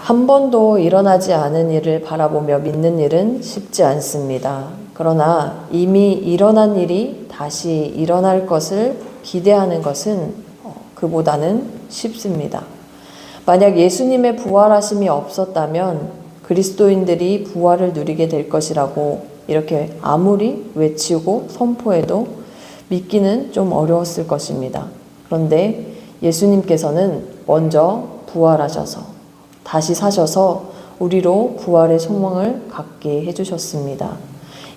한 번도 일어나지 않은 일을 바라보며 믿는 일은 쉽지 않습니다. 그러나 이미 일어난 일이 다시 일어날 것을 기대하는 것은 그보다는 쉽습니다. 만약 예수님의 부활하심이 없었다면 그리스도인들이 부활을 누리게 될 것이라고 이렇게 아무리 외치고 선포해도 믿기는 좀 어려웠을 것입니다. 그런데 예수님께서는 먼저 부활하셔서 다시 사셔서 우리로 부활의 소망을 갖게 해주셨습니다.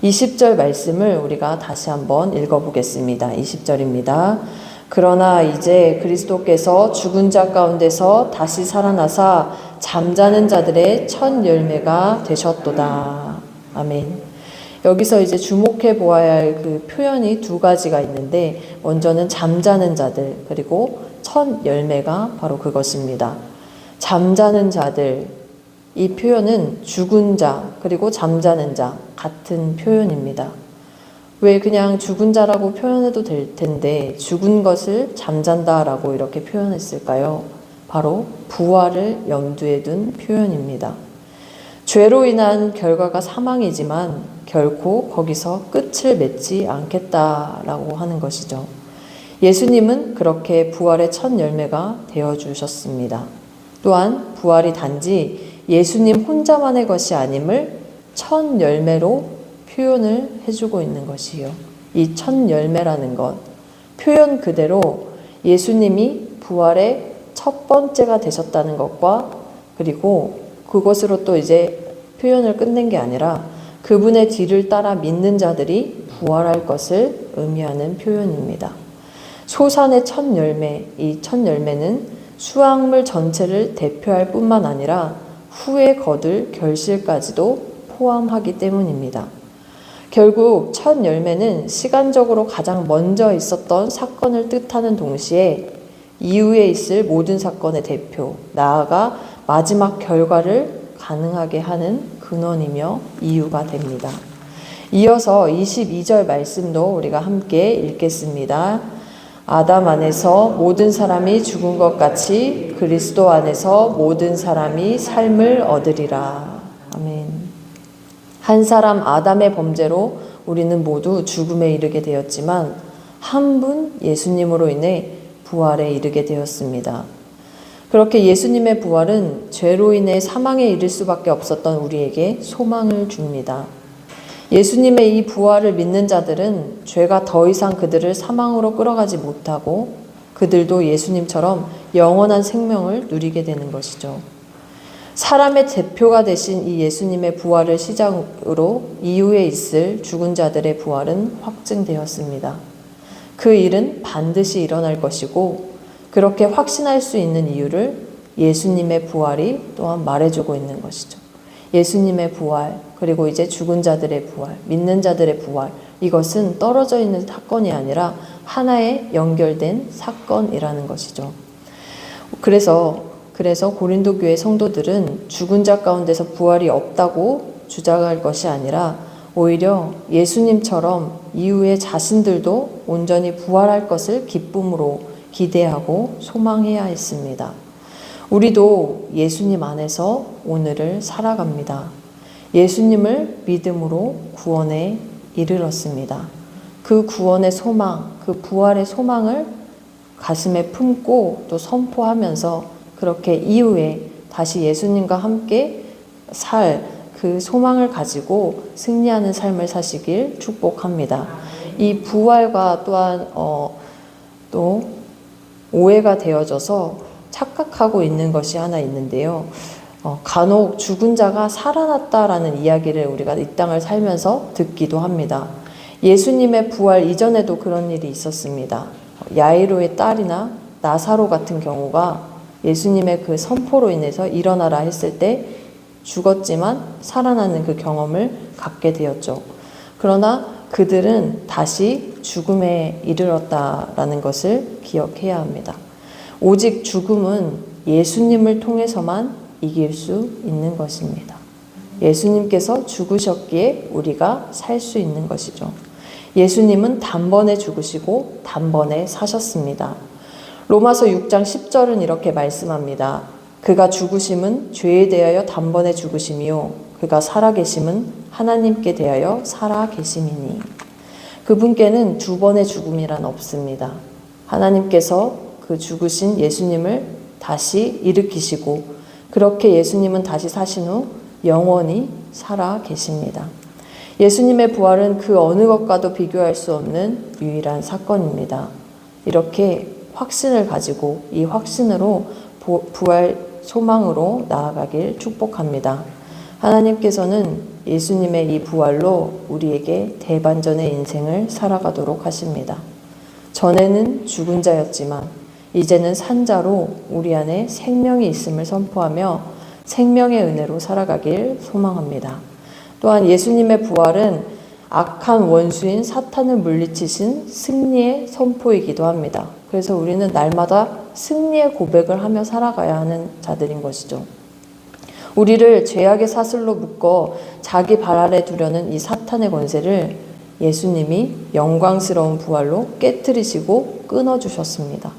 20절 말씀을 우리가 다시 한번 읽어보겠습니다. 20절입니다. 그러나 이제 그리스도께서 죽은 자 가운데서 다시 살아나사 잠자는 자들의 첫 열매가 되셨도다. 아멘. 여기서 이제 주목해 보아야 할 그 표현이 두 가지가 있는데, 먼저는 잠자는 자들, 그리고 첫 열매가 바로 그것입니다. 잠자는 자들, 이 표현은 죽은 자, 그리고 잠자는 자, 같은 표현입니다. 왜 그냥 죽은 자라고 표현해도 될 텐데 죽은 것을 잠잔다라고 이렇게 표현했을까요? 바로 부활을 염두에 둔 표현입니다. 죄로 인한 결과가 사망이지만 결코 거기서 끝을 맺지 않겠다라고 하는 것이죠. 예수님은 그렇게 부활의 첫 열매가 되어주셨습니다. 또한 부활이 단지 예수님 혼자만의 것이 아님을 첫 열매로 표현을 해주고 있는 것이요. 이 첫 열매라는 것, 표현 그대로 예수님이 부활의 첫 번째가 되셨다는 것과, 그리고 그것으로 또 이제 표현을 끝낸 게 아니라 그분의 뒤를 따라 믿는 자들이 부활할 것을 의미하는 표현입니다. 소산의 첫 열매, 이 첫 열매는 수확물 전체를 대표할 뿐만 아니라 후에 거둘 결실까지도 포함하기 때문입니다. 결국 첫 열매는 시간적으로 가장 먼저 있었던 사건을 뜻하는 동시에 이후에 있을 모든 사건의 대표, 나아가 마지막 결과를 가능하게 하는 근원이며 이유가 됩니다. 이어서 22절 말씀도 우리가 함께 읽겠습니다. 아담 안에서 모든 사람이 죽은 것 같이 그리스도 안에서 모든 사람이 삶을 얻으리라. 아멘. 한 사람 아담의 범죄로 우리는 모두 죽음에 이르게 되었지만 한 분 예수님으로 인해 부활에 이르게 되었습니다. 그렇게 예수님의 부활은 죄로 인해 사망에 이를 수밖에 없었던 우리에게 소망을 줍니다. 예수님의 이 부활을 믿는 자들은 죄가 더 이상 그들을 사망으로 끌어가지 못하고 그들도 예수님처럼 영원한 생명을 누리게 되는 것이죠. 사람의 대표가 되신 이 예수님의 부활을 시작으로 이후에 있을 죽은 자들의 부활은 확증되었습니다. 그 일은 반드시 일어날 것이고 그렇게 확신할 수 있는 이유를 예수님의 부활이 또한 말해주고 있는 것이죠. 예수님의 부활, 그리고 이제 죽은 자들의 부활, 믿는 자들의 부활, 이것은 떨어져 있는 사건이 아니라 하나의 연결된 사건이라는 것이죠. 그래서 고린도 교회 성도들은 죽은 자 가운데서 부활이 없다고 주장할 것이 아니라 오히려 예수님처럼 이후에 자신들도 온전히 부활할 것을 기쁨으로 기대하고 소망해야 했습니다. 우리도 예수님 안에서 오늘을 살아갑니다. 예수님을 믿음으로 구원에 이르렀습니다. 그 구원의 소망, 그 부활의 소망을 가슴에 품고 또 선포하면서 그렇게 이후에 다시 예수님과 함께 살 그 소망을 가지고 승리하는 삶을 사시길 축복합니다. 이 부활과 또한 또 오해가 되어져서 착각하고 있는 것이 하나 있는데요. 간혹 죽은 자가 살아났다라는 이야기를 우리가 이 땅을 살면서 듣기도 합니다. 예수님의 부활 이전에도 그런 일이 있었습니다. 야이로의 딸이나 나사로 같은 경우가 예수님의 그 선포로 인해서 일어나라 했을 때 죽었지만 살아나는 그 경험을 갖게 되었죠. 그러나 그들은 다시 죽음에 이르렀다라는 것을 기억해야 합니다. 오직 죽음은 예수님을 통해서만 이길 수 있는 것입니다. 예수님께서 죽으셨기에 우리가 살 수 있는 것이죠. 예수님은 단번에 죽으시고 단번에 사셨습니다. 로마서 6장 10절은 이렇게 말씀합니다. 그가 죽으심은 죄에 대하여 단번에 죽으심이요 그가 살아계심은 하나님께 대하여 살아계심이니. 그분께는 두 번의 죽음이란 없습니다. 하나님께서 그 죽으신 예수님을 다시 일으키시고 그렇게 예수님은 다시 사신 후 영원히 살아계십니다. 예수님의 부활은 그 어느 것과도 비교할 수 없는 유일한 사건입니다. 이렇게 확신을 가지고 이 확신으로 부활 소망으로 나아가길 축복합니다. 하나님께서는 예수님의 이 부활로 우리에게 대반전의 인생을 살아가도록 하십니다. 전에는 죽은 자였지만 이제는 산 자로 우리 안에 생명이 있음을 선포하며 생명의 은혜로 살아가길 소망합니다. 또한 예수님의 부활은 악한 원수인 사탄을 물리치신 승리의 선포이기도 합니다. 그래서 우리는 날마다 승리의 고백을 하며 살아가야 하는 자들인 것이죠. 우리를 죄악의 사슬로 묶어 자기 발 아래 두려는 이 사탄의 권세를 예수님이 영광스러운 부활로 깨트리시고 끊어주셨습니다.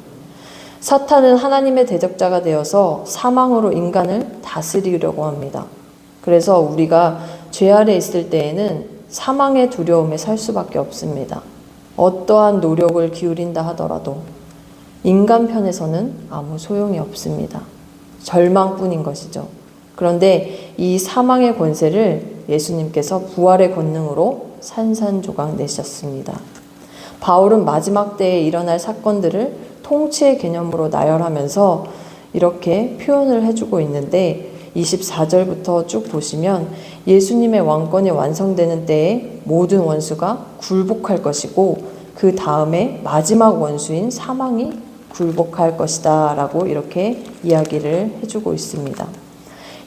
사탄은 하나님의 대적자가 되어서 사망으로 인간을 다스리려고 합니다. 그래서 우리가 죄 아래 있을 때에는 사망의 두려움에 살 수밖에 없습니다. 어떠한 노력을 기울인다 하더라도 인간 편에서는 아무 소용이 없습니다. 절망뿐인 것이죠. 그런데 이 사망의 권세를 예수님께서 부활의 권능으로 산산조각 내셨습니다. 바울은 마지막 때에 일어날 사건들을 통치의 개념으로 나열하면서 이렇게 표현을 해주고 있는데 24절부터 쭉 보시면 예수님의 왕권이 완성되는 때에 모든 원수가 굴복할 것이고 그 다음에 마지막 원수인 사망이 굴복할 것이다 라고 이렇게 이야기를 해주고 있습니다.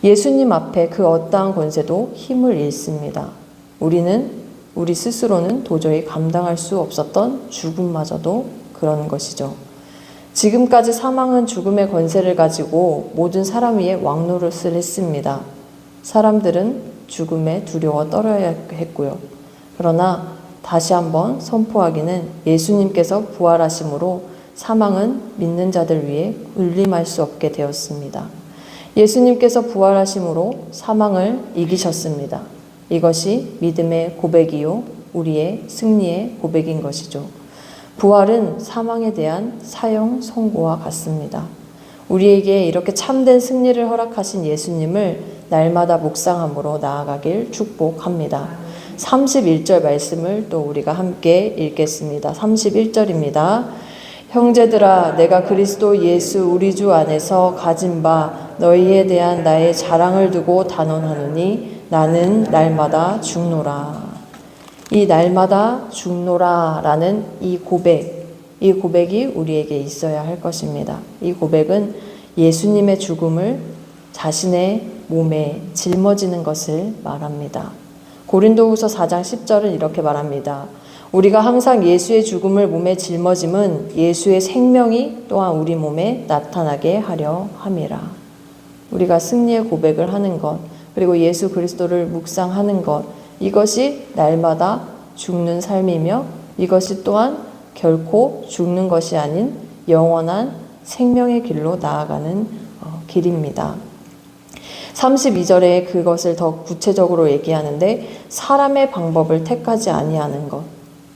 예수님 앞에 그 어떠한 권세도 힘을 잃습니다. 우리 스스로는 도저히 감당할 수 없었던 죽음마저도 그런 것이죠. 지금까지 사망은 죽음의 권세를 가지고 모든 사람 위에 왕노릇을 했습니다. 사람들은 죽음에 두려워 떨어야 했고요. 그러나 다시 한번 선포하기는 예수님께서 부활하심으로 사망은 믿는 자들 위에 군림할 수 없게 되었습니다. 예수님께서 부활하심으로 사망을 이기셨습니다. 이것이 믿음의 고백이요 우리의 승리의 고백인 것이죠. 부활은 사망에 대한 사형 선고와 같습니다. 우리에게 이렇게 참된 승리를 허락하신 예수님을 날마다 묵상함으로 나아가길 축복합니다. 31절 말씀을 또 우리가 함께 읽겠습니다. 31절입니다. 형제들아 내가 그리스도 예수 우리 주 안에서 가진 바 너희에 대한 나의 자랑을 두고 단언하노니 나는 날마다 죽노라. 이 날마다 죽노라 라는 이 고백이 우리에게 있어야 할 것입니다. 이 고백은 예수님의 죽음을 자신의 몸에 짊어지는 것을 말합니다. 고린도후서 4장 10절은 이렇게 말합니다. 우리가 항상 예수의 죽음을 몸에 짊어짐은 예수의 생명이 또한 우리 몸에 나타나게 하려 함이라. 우리가 승리의 고백을 하는 것, 그리고 예수 그리스도를 묵상하는 것, 이것이 날마다 죽는 삶이며 이것이 또한 결코 죽는 것이 아닌 영원한 생명의 길로 나아가는 길입니다. 32절에 그것을 더 구체적으로 얘기하는데 사람의 방법을 택하지 아니하는 것,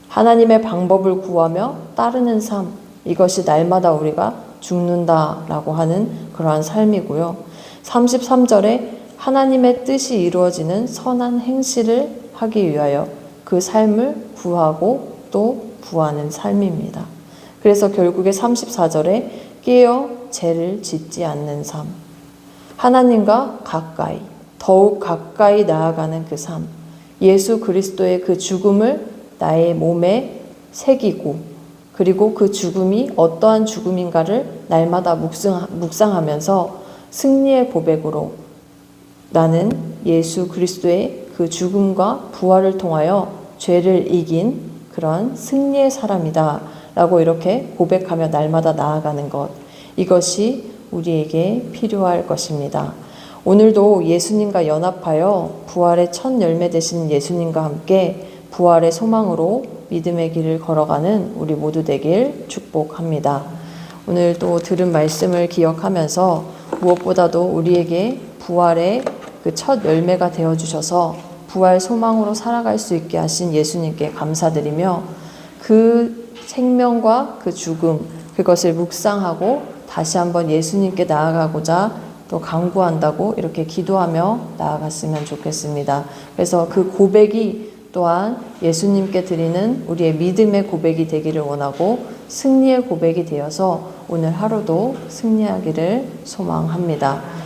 하나님의 방법을 구하며 따르는 삶, 이것이 날마다 우리가 죽는다라고 하는 그러한 삶이고요. 33절에 하나님의 뜻이 이루어지는 선한 행실을 하기 위하여 그 삶을 구하고 또 구하는 삶입니다. 그래서 결국에 34절에 깨어 죄를 짓지 않는 삶, 하나님과 가까이, 더욱 가까이 나아가는 그 삶, 예수 그리스도의 그 죽음을 나의 몸에 새기고 그리고 그 죽음이 어떠한 죽음인가를 날마다 묵상하면서 승리의 고백으로 나는 예수 그리스도의 그 죽음과 부활을 통하여 죄를 이긴 그런 승리의 사람이다 라고 이렇게 고백하며 날마다 나아가는 것, 이것이 우리에게 필요할 것입니다. 오늘도 예수님과 연합하여 부활의 첫 열매 되신 예수님과 함께 부활의 소망으로 믿음의 길을 걸어가는 우리 모두 되길 축복합니다. 오늘 또 들은 말씀을 기억하면서 무엇보다도 우리에게 부활의 그 첫 열매가 되어 주셔서 부활 소망으로 살아갈 수 있게 하신 예수님께 감사드리며 그 생명과 그 죽음 그것을 묵상하고 다시 한번 예수님께 나아가고자 또 간구한다고 이렇게 기도하며 나아갔으면 좋겠습니다. 그래서 그 고백이 또한 예수님께 드리는 우리의 믿음의 고백이 되기를 원하고 승리의 고백이 되어서 오늘 하루도 승리하기를 소망합니다.